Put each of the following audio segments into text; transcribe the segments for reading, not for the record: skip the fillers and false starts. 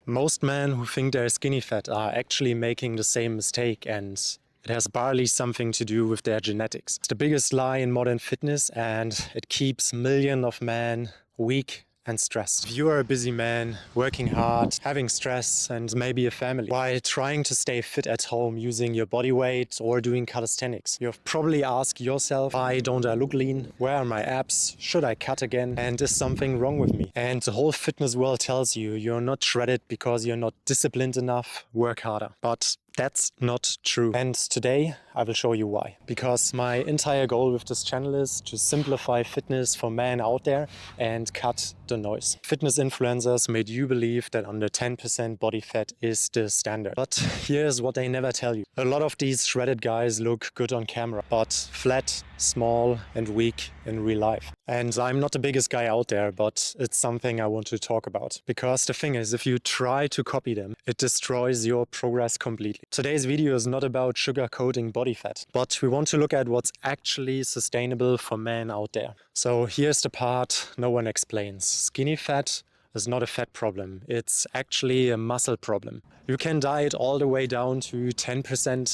Most men who think they're skinny fat are actually making the same mistake, and it has barely something to do with their genetics. It's the biggest lie in modern fitness, and it keeps millions of men weak and stressed. If you are a busy man, working hard, having stress and maybe a family, while trying to stay fit at home using your body weight or doing calisthenics, you've probably asked yourself, why don't I look lean? Where are my abs? Should I cut again? And is something wrong with me? And the whole fitness world tells you you're not shredded because you're not disciplined enough, work harder. But that's not true. And today I will show you why. Because my entire goal with this channel is to simplify fitness for men out there and cut the noise. Fitness influencers made you believe that under 10% body fat is the standard. But here's what they never tell you. A lot of these shredded guys look good on camera, but flat, small and weak in real life. And I'm not the biggest guy out there, but it's something I want to talk about. Because the thing is, if you try to copy them, it destroys your progress completely. Today's video is not about sugarcoating body fat, but we want to look at what's actually sustainable for men out there. So here's the part no one explains. Skinny fat is not a fat problem. It's actually a muscle problem. You can diet all the way down to 10%,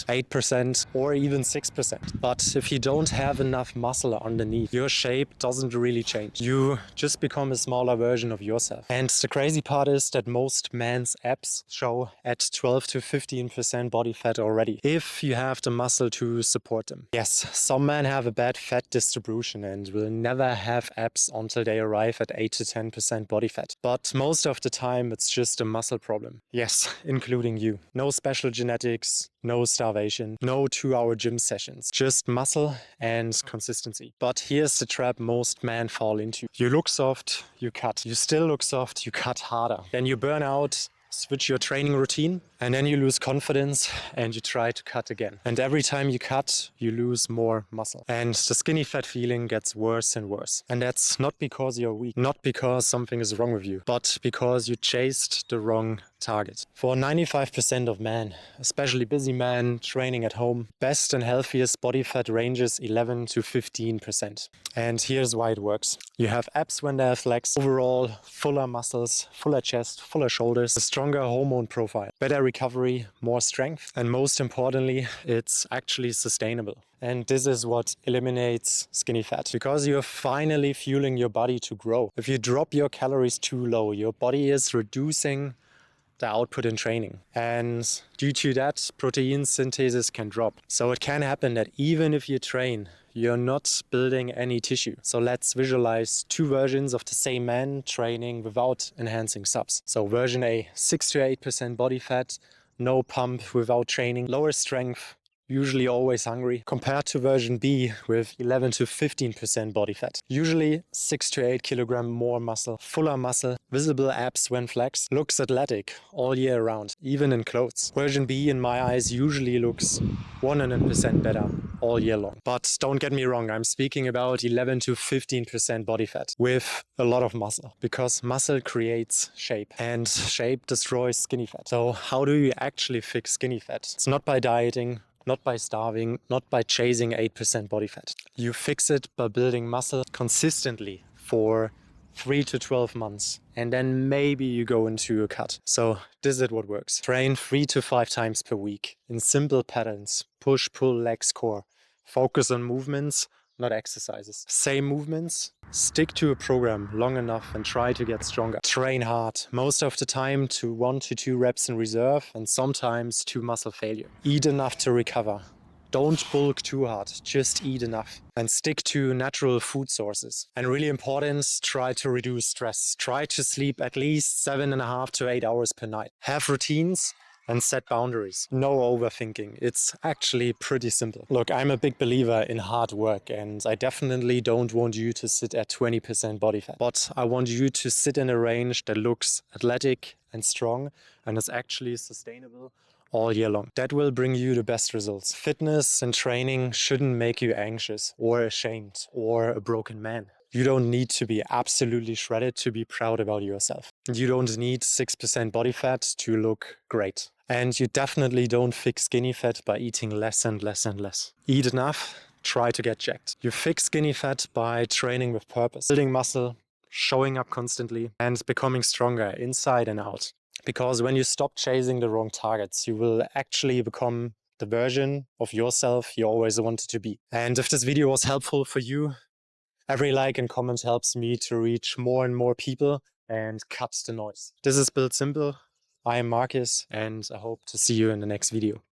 8%, or even 6%. But if you don't have enough muscle underneath, your shape doesn't really change. You just become a smaller version of yourself. And the crazy part is that most men's abs show at 12 to 15% body fat already, if you have the muscle to support them. Yes, some men have a bad fat distribution and will never have abs until they arrive at 8 to 10% body fat. But most of the time, it's just a muscle problem. Yes, including you. No special genetics, no starvation, no 2-hour gym sessions, just muscle and consistency. But here's the trap most men fall into. You look soft, you cut. You still look soft, you cut harder. Then you burn out, switch your training routine, and then you lose confidence and you try to cut again. And every time you cut, you lose more muscle. And the skinny fat feeling gets worse and worse. And that's not because you're weak, not because something is wrong with you, but because you chased the wrong target. For 95% of men, especially busy men training at home, best and healthiest body fat ranges 11 to 15%. And here's why it works. You have abs when they have flex, overall fuller muscles, fuller chest, fuller shoulders, a stronger hormone profile, better recovery, more strength, and most importantly, it's actually sustainable. And this is what eliminates skinny fat, because you're finally fueling your body to grow. If you drop your calories too low, your body is reducing the output in training. And due to that, protein synthesis can drop. So it can happen that even if you train, you're not building any tissue. So let's visualize two versions of the same man training without enhancing subs. So version A, 6 to 8% body fat, no pump without training, lower strength, usually always hungry, compared to version B with 11 to 15% body fat. Usually 6 to 8 kilogram more muscle, fuller muscle, visible abs when flexed, looks athletic all year round, even in clothes. Version B in my eyes usually looks 100% better all year long. But don't get me wrong, I'm speaking about 11 to 15% body fat with a lot of muscle, because muscle creates shape and shape destroys skinny fat. So how do you actually fix skinny fat? It's not by dieting, not by starving, not by chasing 8% body fat. You fix it by building muscle consistently for 3 to 12 months. And then maybe you go into a cut. So this is what works. Train 3 to 5 times per week in simple patterns. Push, pull, legs, core. Focus on movements, not exercises. Same movements. Stick to a program long enough and try to get stronger. Train hard, most of the time to 1 to 2 reps in reserve and sometimes to muscle failure. Eat enough to recover. Don't bulk too hard, just eat enough. And stick to natural food sources. And really important, try to reduce stress. Try to sleep at least 7.5 to 8 hours per night. Have routines and set boundaries. No overthinking. It's actually pretty simple. Look, I'm a big believer in hard work, and I definitely don't want you to sit at 20% body fat. But I want you to sit in a range that looks athletic and strong and is actually sustainable all year long. That will bring you the best results. Fitness and training shouldn't make you anxious or ashamed or a broken man. You don't need to be absolutely shredded to be proud about yourself. You don't need 6% body fat to look great. And you definitely don't fix skinny fat by eating less and less and less. Eat enough, try to get jacked. You fix skinny fat by training with purpose, building muscle, showing up constantly, and becoming stronger inside and out. Because when you stop chasing the wrong targets, you will actually become the version of yourself you always wanted to be. And if this video was helpful for you, every like and comment helps me to reach more and more people and cut the noise. This is Build Simple. I am Marcus, and I hope to see you in the next video.